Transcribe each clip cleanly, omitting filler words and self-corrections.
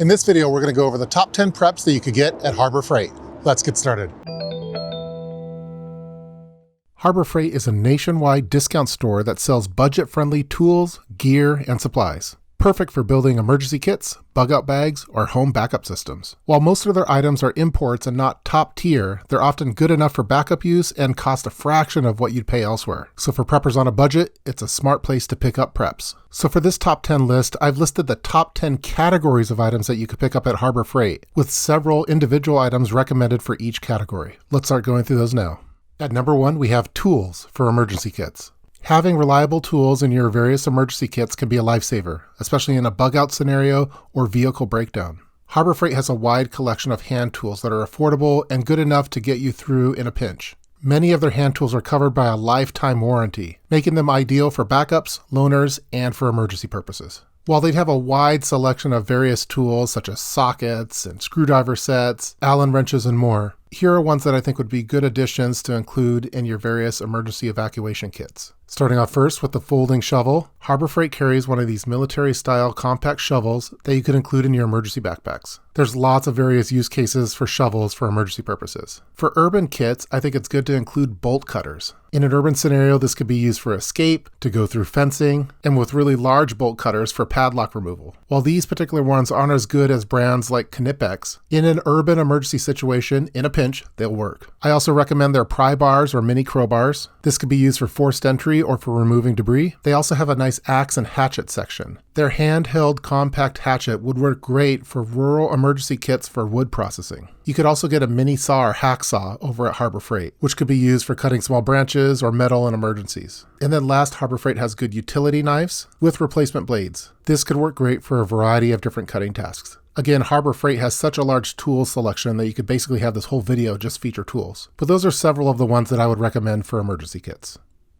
In this video, we're going to go over the top 10 preps that you could get at Harbor Freight. Let's get started. Harbor Freight is a nationwide discount store that sells budget-friendly tools, gear, and supplies. Perfect for building emergency kits, bug-out bags, or home backup systems. While most of their items are imports and not top tier, they're often good enough for backup use and cost a fraction of what you'd pay elsewhere. So for preppers on a budget, it's a smart place to pick up preps. So for this top 10 list, I've listed the top 10 categories of items that you could pick up at Harbor Freight, with several individual items recommended for each category. Let's start going through those now. At number 1, we have tools for emergency kits. Having reliable tools in your various emergency kits can be a lifesaver, especially in a bug-out scenario or vehicle breakdown. Harbor Freight has a wide collection of hand tools that are affordable and good enough to get you through in a pinch. Many of their hand tools are covered by a lifetime warranty, making them ideal for backups, loaners, and for emergency purposes. While they'd have a wide selection of various tools such as sockets and screwdriver sets, Allen wrenches, and more, here are ones that I think would be good additions to include in your various emergency evacuation kits. Starting off first with the folding shovel, Harbor Freight carries one of these military-style compact shovels that you could include in your emergency backpacks. There's lots of various use cases for shovels for emergency purposes. For urban kits, I think it's good to include bolt cutters. In an urban scenario, this could be used for escape, to go through fencing, and with really large bolt cutters for padlock removal. While these particular ones aren't as good as brands like GENMAX, in an urban emergency situation, in a pinch, they'll work. I also recommend their pry bars or mini crowbars. This could be used for forced entry or for removing debris. They also have a nice axe and hatchet section. Their handheld compact hatchet would work great for rural emergency kits for wood processing. You could also get a mini saw or hacksaw over at Harbor Freight, which could be used for cutting small branches or metal in emergencies. And then last, Harbor Freight has good utility knives with replacement blades. This could work great for a variety of different cutting tasks. Again, Harbor Freight has such a large tool selection that you could basically have this whole video just feature tools. But those are several of the ones that I would recommend for emergency kits.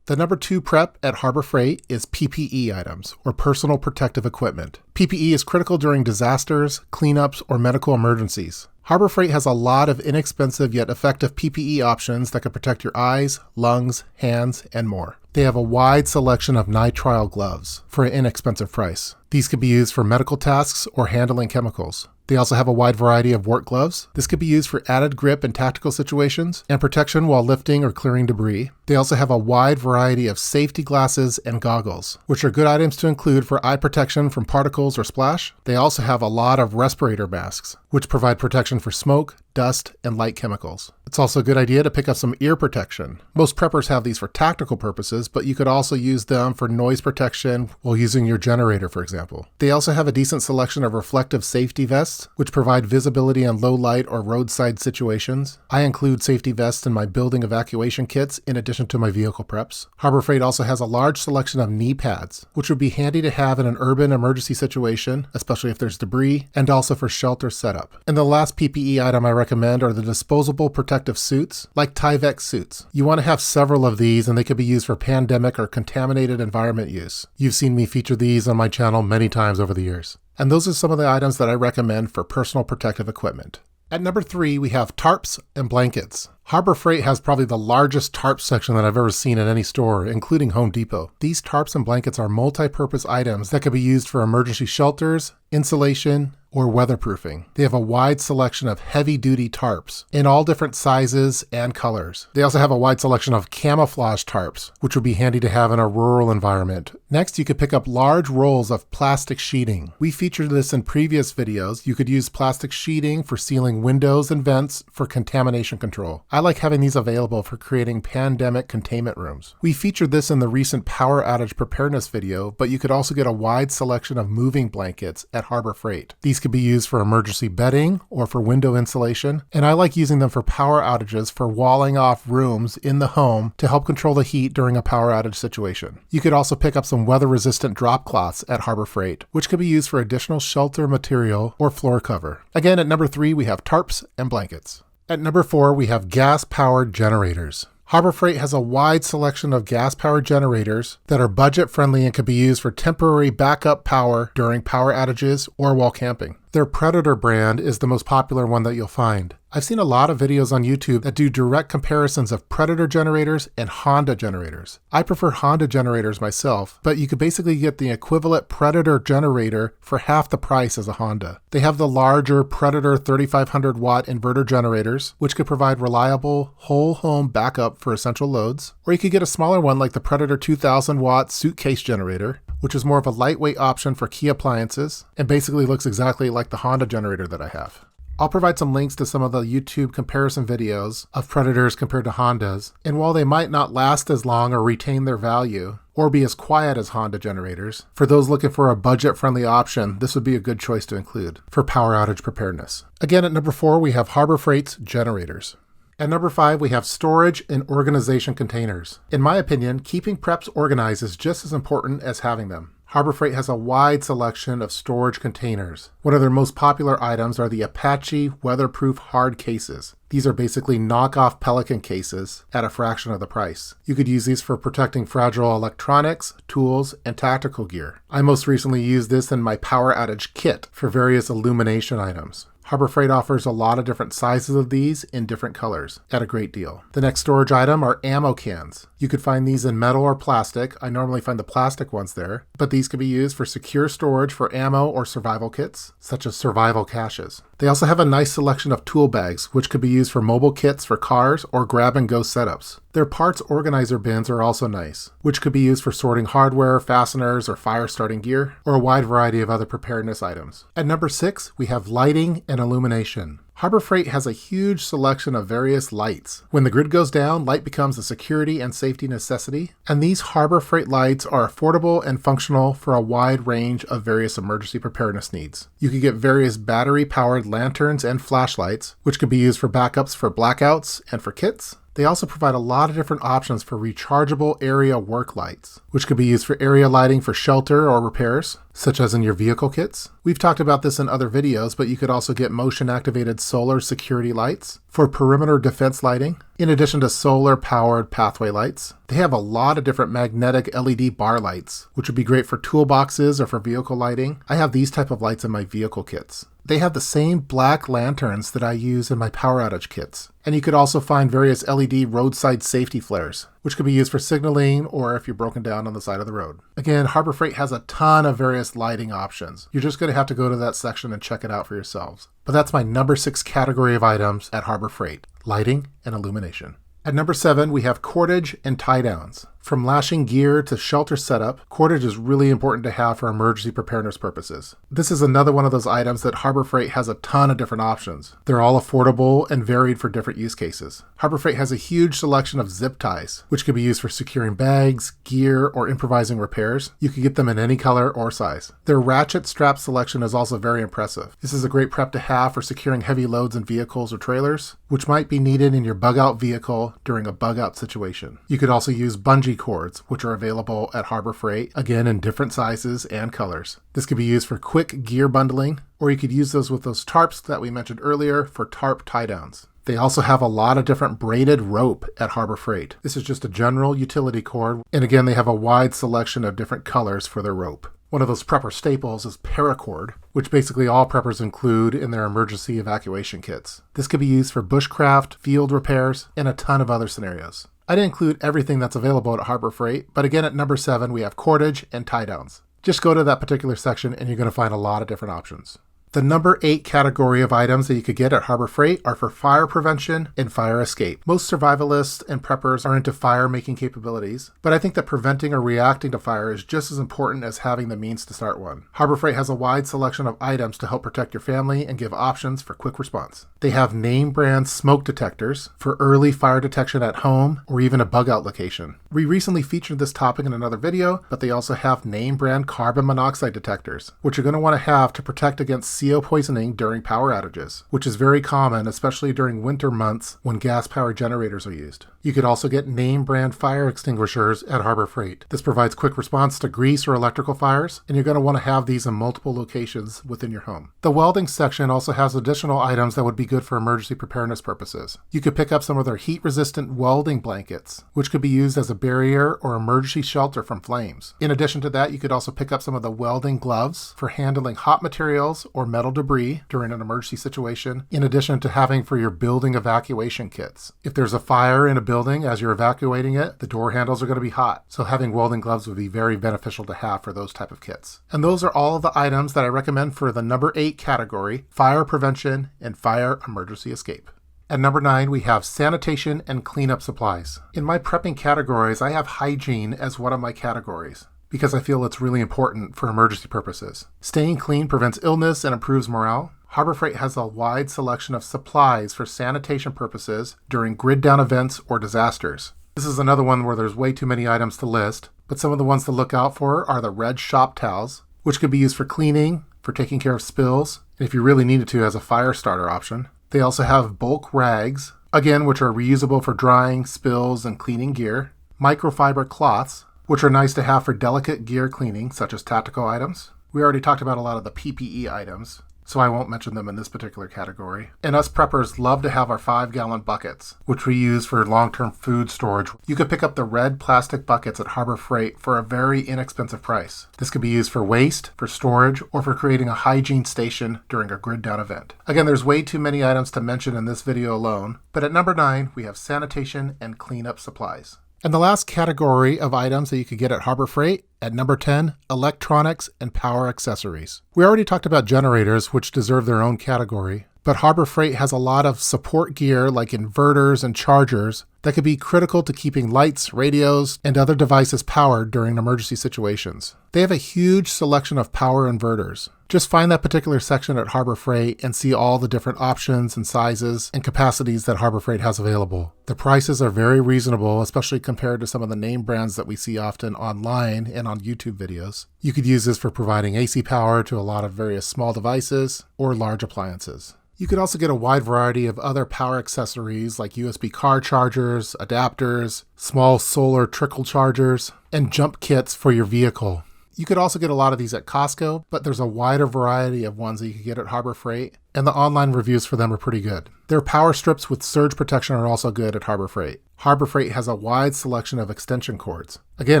The number 2 prep at Harbor Freight is PPE items, or personal protective equipment. PPE is critical during disasters, cleanups, or medical emergencies. Harbor Freight has a lot of inexpensive yet effective PPE options that can protect your eyes, lungs, hands, and more. They have a wide selection of nitrile gloves for an inexpensive price. These could be used for medical tasks or handling chemicals. They also have a wide variety of work gloves. This could be used for added grip in tactical situations and protection while lifting or clearing debris. They also have a wide variety of safety glasses and goggles, which are good items to include for eye protection from particles or splash. They also have a lot of respirator masks, which provide protection for smoke, dust, and light chemicals. It's also a good idea to pick up some ear protection. Most preppers have these for tactical purposes, but you could also use them for noise protection while using your generator, for example. They also have a decent selection of reflective safety vests, which provide visibility in low light or roadside situations. I include safety vests in my building evacuation kits in addition to my vehicle preps. Harbor Freight also has a large selection of knee pads, which would be handy to have in an urban emergency situation, especially if there's debris, and also for shelter setup. And the last PPE item I recommend are the disposable protective suits, like Tyvek suits. You want to have several of these, and they could be used for pandemic or contaminated environment use. You've seen me feature these on my channel many times over the years. And those are some of the items that I recommend for personal protective equipment. At number 3, we have tarps and blankets. Harbor Freight has probably the largest tarp section that I've ever seen at any store, including Home Depot. These tarps and blankets are multi-purpose items that can be used for emergency shelters, insulation, or weatherproofing. They have a wide selection of heavy-duty tarps in all different sizes and colors. They also have a wide selection of camouflage tarps, which would be handy to have in a rural environment. Next, you could pick up large rolls of plastic sheeting. We featured this in previous videos. You could use plastic sheeting for sealing windows and vents for contamination control. I like having these available for creating pandemic containment rooms. We featured this in the recent power outage preparedness video, but you could also get a wide selection of moving blankets at Harbor Freight. These could be used for emergency bedding or for window insulation, and I like using them for power outages for walling off rooms in the home to help control the heat during a power outage situation. You could also pick up some weather-resistant drop cloths at Harbor Freight, which could be used for additional shelter material or floor cover. Again, at number 3, we have tarps and blankets. At number 4, we have gas-powered generators. Harbor Freight has a wide selection of gas-powered generators that are budget-friendly and can be used for temporary backup power during power outages or while camping. Their Predator brand is the most popular one that you'll find. I've seen a lot of videos on YouTube that do direct comparisons of Predator generators and Honda generators. I prefer Honda generators myself, but you could basically get the equivalent Predator generator for half the price as a Honda. They have the larger Predator 3500 watt inverter generators, which could provide reliable whole home backup for essential loads, or you could get a smaller one like the Predator 2000 watt suitcase generator, which is more of a lightweight option for key appliances and basically looks exactly like the Honda generator that I have. I'll provide some links to some of the YouTube comparison videos of Predators compared to Hondas, and while they might not last as long or retain their value, or be as quiet as Honda generators, for those looking for a budget-friendly option, this would be a good choice to include for power outage preparedness. Again, at number 4, we have Harbor Freight's generators. At number 5, we have storage and organization containers. In my opinion, keeping preps organized is just as important as having them. Harbor Freight has a wide selection of storage containers. One of their most popular items are the Apache weatherproof hard cases. These are basically knockoff Pelican cases at a fraction of the price. You could use these for protecting fragile electronics, tools, and tactical gear. I most recently used this in my power outage kit for various illumination items. Harbor Freight offers a lot of different sizes of these in different colors at a great deal. The next storage item are ammo cans. You could find these in metal or plastic. I normally find the plastic ones there, but these can be used for secure storage for ammo or survival kits, such as survival caches. They also have a nice selection of tool bags, which could be used for mobile kits for cars or grab-and-go setups. Their parts organizer bins are also nice, which could be used for sorting hardware, fasteners, or fire-starting gear, or a wide variety of other preparedness items. At number 6, we have lighting and illumination. Harbor Freight has a huge selection of various lights. When the grid goes down, light becomes a security and safety necessity, and these Harbor Freight lights are affordable and functional for a wide range of various emergency preparedness needs. You can get various battery-powered lanterns and flashlights, which can be used for backups for blackouts and for kits. They also provide a lot of different options for rechargeable area work lights, which could be used for area lighting for shelter or repairs, such as in your vehicle kits. We've talked about this in other videos, but you could also get motion-activated solar security lights for perimeter defense lighting, in addition to solar-powered pathway lights. They have a lot of different magnetic LED bar lights, which would be great for toolboxes or for vehicle lighting. I have these type of lights in my vehicle kits. They have the same black lanterns that I use in my power outage kits. And you could also find various LED roadside safety flares, which could be used for signaling or if you're broken down on the side of the road. Again, Harbor Freight has a ton of various lighting options. You're just going to have to go to that section and check it out for yourselves. But that's my number 6 category of items at Harbor Freight: lighting and illumination. At number 7, we have cordage and tie-downs. From lashing gear to shelter setup, cordage is really important to have for emergency preparedness purposes. This is another one of those items that Harbor Freight has a ton of different options. They're all affordable and varied for different use cases. Harbor Freight has a huge selection of zip ties, which can be used for securing bags, gear, or improvising repairs. You can get them in any color or size. Their ratchet strap selection is also very impressive. This is a great prep to have for securing heavy loads in vehicles or trailers, which might be needed in your bug-out vehicle during a bug-out situation. You could also use bungee cords, which are available at Harbor Freight, again in different sizes and colors. This could be used for quick gear bundling, or you could use those with those tarps that we mentioned earlier for tarp tie-downs. They also have a lot of different braided rope at Harbor Freight. This is just a general utility cord, and again they have a wide selection of different colors for their rope. One of those prepper staples is paracord, which basically all preppers include in their emergency evacuation kits. This could be used for bushcraft, field repairs, and a ton of other scenarios. I didn't include everything that's available at Harbor Freight, but again at number 7 we have cordage and tie-downs. Just go to that particular section and you're going to find a lot of different options. The number 8 category of items that you could get at Harbor Freight are for fire prevention and fire escape. Most survivalists and preppers are into fire-making capabilities, but I think that preventing or reacting to fire is just as important as having the means to start one. Harbor Freight has a wide selection of items to help protect your family and give options for quick response. They have name brand smoke detectors for early fire detection at home or even a bug-out location. We recently featured this topic in another video, but they also have name brand carbon monoxide detectors, which you're going to want to have to protect against CO poisoning during power outages, which is very common, especially during winter months when gas-powered generators are used. You could also get name brand fire extinguishers at Harbor Freight. This provides quick response to grease or electrical fires, and you're going to want to have these in multiple locations within your home. The welding section also has additional items that would be good for emergency preparedness purposes. You could pick up some of their heat-resistant welding blankets, which could be used as a barrier or emergency shelter from flames. In addition to that, you could also pick up some of the welding gloves for handling hot materials or metal debris during an emergency situation, in addition to having for your building evacuation kits. If there's a fire in a building as you're evacuating it, the door handles are going to be hot, so having welding gloves would be very beneficial to have for those type of kits. And those are all of the items that I recommend for the number 8 category, fire prevention and fire emergency escape. At number 9, we have sanitation and cleanup supplies. In my prepping categories, I have hygiene as one of my categories, because I feel it's really important for emergency purposes. Staying clean prevents illness and improves morale. Harbor Freight has a wide selection of supplies for sanitation purposes during grid down events or disasters. This is another one where there's way too many items to list, but some of the ones to look out for are the red shop towels, which could be used for cleaning, for taking care of spills, and if you really needed to as a fire starter option. They also have bulk rags, again, which are reusable for drying, spills, and cleaning gear. Microfiber cloths, which are nice to have for delicate gear cleaning, such as tactical items. We already talked about a lot of the PPE items, so I won't mention them in this particular category. And us preppers love to have our 5-gallon buckets, which we use for long-term food storage. You could pick up the red plastic buckets at Harbor Freight for a very inexpensive price. This could be used for waste, for storage, or for creating a hygiene station during a grid down event. Again, there's way too many items to mention in this video alone, but at number 9, we have sanitation and cleanup supplies. And the last category of items that you could get at Harbor Freight, at number 10, electronics and power accessories. We already talked about generators, which deserve their own category, but Harbor Freight has a lot of support gear like inverters and chargers that could be critical to keeping lights, radios, and other devices powered during emergency situations. They have a huge selection of power inverters. Just find that particular section at Harbor Freight and see all the different options and sizes and capacities that Harbor Freight has available. The prices are very reasonable, especially compared to some of the name brands that we see often online and on YouTube videos. You could use this for providing AC power to a lot of various small devices or large appliances. You could also get a wide variety of other power accessories like USB car chargers, adapters, small solar trickle chargers, and jump kits for your vehicle. You could also get a lot of these at Costco, but there's a wider variety of ones that you could get at Harbor Freight, and the online reviews for them are pretty good. Their power strips with surge protection are also good at Harbor Freight. Harbor Freight has a wide selection of extension cords. Again,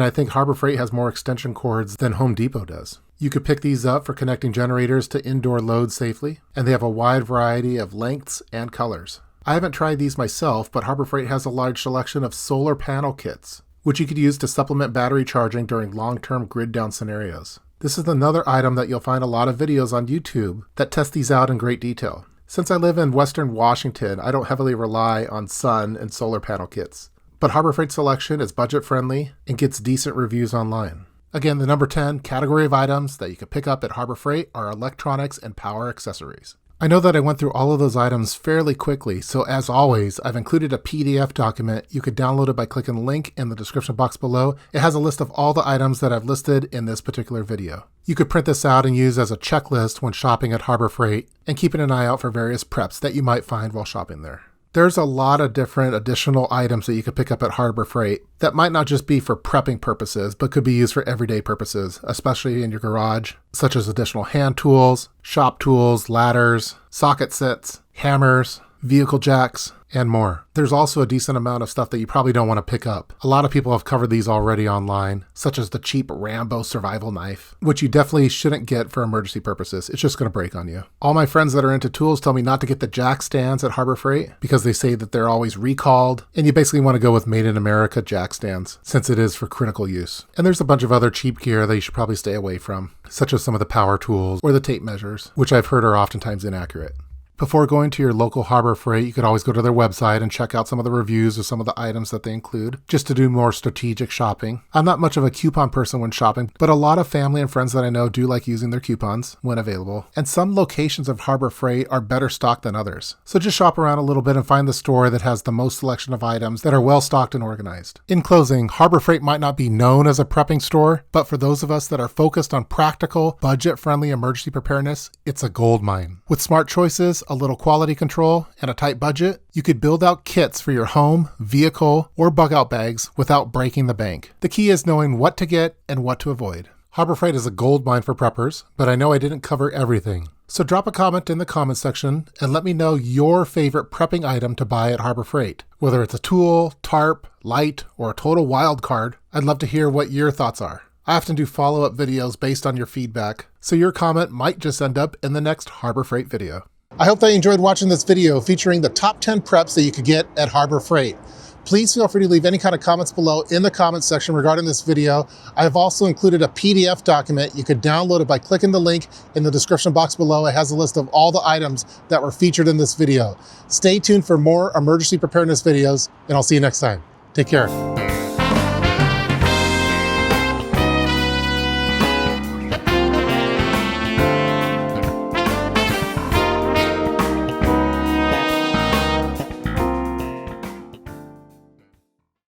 I think Harbor Freight has more extension cords than Home Depot does. You could pick these up for connecting generators to indoor loads safely, and they have a wide variety of lengths and colors. I haven't tried these myself, but Harbor Freight has a large selection of solar panel kits, which you could use to supplement battery charging during long-term grid down scenarios. This is another item that you'll find a lot of videos on YouTube that test these out in great detail. Since I live in Western Washington, I don't heavily rely on sun and solar panel kits, but Harbor Freight's selection is budget-friendly and gets decent reviews online. Again, the number 10 category of items that you could pick up at Harbor Freight are electronics and power accessories. I know that I went through all of those items fairly quickly, so as always, I've included a PDF document. You could download it by clicking the link in the description box below. It has a list of all the items that I've listed in this particular video. You could print this out and use as a checklist when shopping at Harbor Freight, and keeping an eye out for various preps that you might find while shopping there. There's a lot of different additional items that you could pick up at Harbor Freight that might not just be for prepping purposes, but could be used for everyday purposes, especially in your garage, such as additional hand tools, shop tools, ladders, socket sets, hammers, vehicle jacks, and more. There's also a decent amount of stuff that you probably don't want to pick up. A lot of people have covered these already online, such as the cheap Rambo survival knife, which you definitely shouldn't get for emergency purposes. It's just going to break on you. All my friends that are into tools tell me not to get the jack stands at Harbor Freight because they say that they're always recalled, and you basically want to go with Made in America jack stands since it is for critical use. And there's a bunch of other cheap gear that you should probably stay away from, such as some of the power tools or the tape measures, which I've heard are oftentimes inaccurate. Before going to your local Harbor Freight, you could always go to their website and check out some of the reviews of some of the items that they include, just to do more strategic shopping. I'm not much of a coupon person when shopping, but a lot of family and friends that I know do like using their coupons when available. And some locations of Harbor Freight are better stocked than others. So just shop around a little bit and find the store that has the most selection of items that are well stocked and organized. In closing, Harbor Freight might not be known as a prepping store, but for those of us that are focused on practical, budget-friendly emergency preparedness, it's a goldmine. With smart choices, a little quality control, and a tight budget, you could build out kits for your home, vehicle, or bug-out bags without breaking the bank. The key is knowing what to get and what to avoid. Harbor Freight is a goldmine for preppers, but I know I didn't cover everything. So drop a comment in the comment section and let me know your favorite prepping item to buy at Harbor Freight. Whether it's a tool, tarp, light, or a total wild card, I'd love to hear what your thoughts are. I often do follow-up videos based on your feedback, so your comment might just end up in the next Harbor Freight video. I hope that you enjoyed watching this video featuring the top 10 preps that you could get at Harbor Freight. Please feel free to leave any kind of comments below in the comments section regarding this video. I have also included a PDF document. You could download it by clicking the link in the description box below. It has a list of all the items that were featured in this video. Stay tuned for more emergency preparedness videos, and I'll see you next time. Take care.